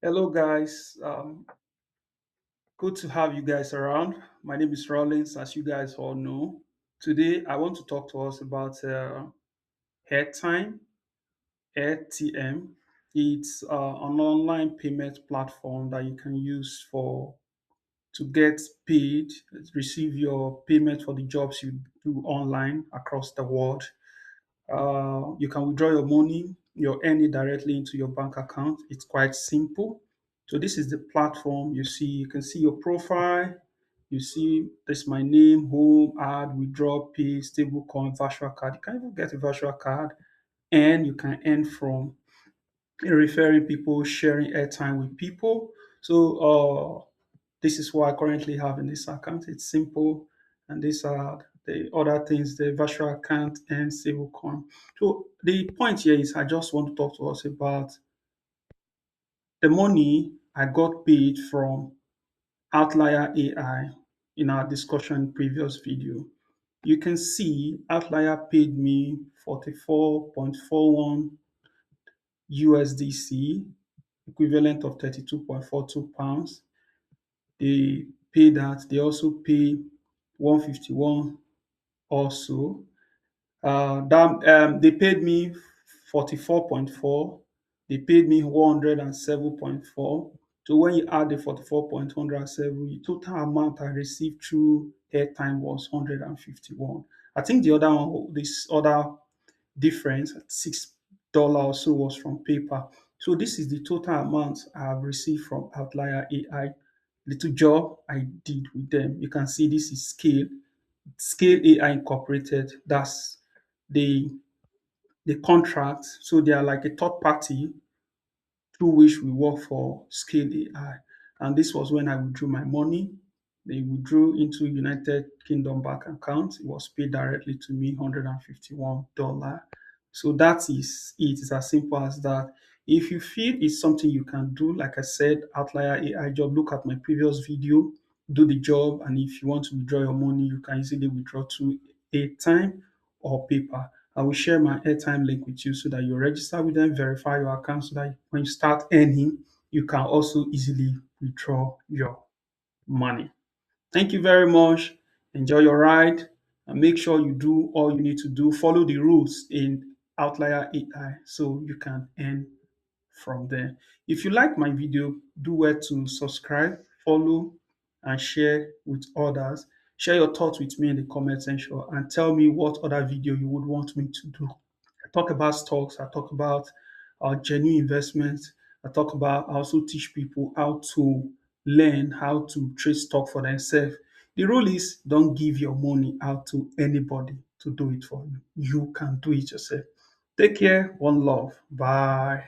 Hello, guys. Good to have you guys around. My name is Rollins, as you guys all know. Today, I want to talk to us about AirTime, AirTM. It's an online payment platform that you can use for to get paid, receive your payment for the jobs you do online across the world. You can withdraw your money, you earn it directly into your bank account. It's quite simple. So this is the platform you see. You can see your profile. You see this my name, home, add, withdraw, pay, stable coin, virtual card. You can even get a virtual card and you can earn from referring people, sharing airtime with people. So this is what I currently have in this account. It's simple, and these are the other things: the virtual account and stablecoin. So the point here is, I just want to talk to us about the money I got paid from Outlier AI in our discussion previous video. You can see Outlier paid me 44.41 USDC, equivalent of 32.42 pounds. They pay that. They also pay 151 also. They paid me 44.4. They paid me 107.4. So when you add the 44.107, the total amount I received through airtime was 151. I think the other one, this other difference at $6 or so was from paper. So this is the total amount I have received from Outlier AI. Little job I did with them. You can see this is Scale AI Incorporated. That's the the contract. So they are like a third party through which we work for Scale AI. And this was when I withdrew my money. They withdrew into United Kingdom bank account. It was paid directly to me, $151. So that is it. It's as simple as that. If you feel it's something you can do, like I said, Outlier AI job, look at my previous video, do the job, and if you want to withdraw your money, you can easily withdraw to airtime or paper. I will share my airtime link with you so that you register with them, verify your account so that when you start earning, you can also easily withdraw your money. Thank you very much. Enjoy your ride and make sure you do all you need to do. Follow the rules in Outlier AI so you can earn from there. If you like my video, do well to subscribe, follow, and share with others. Share your thoughts with me in the comment section and tell me what other video you would want me to do. I talk about stocks, I talk about genuine investments, I also teach people how to learn how to trade stock for themselves. The rule is, don't give your money out to anybody to do it for you. You can do it yourself. Take care. One love. Bye.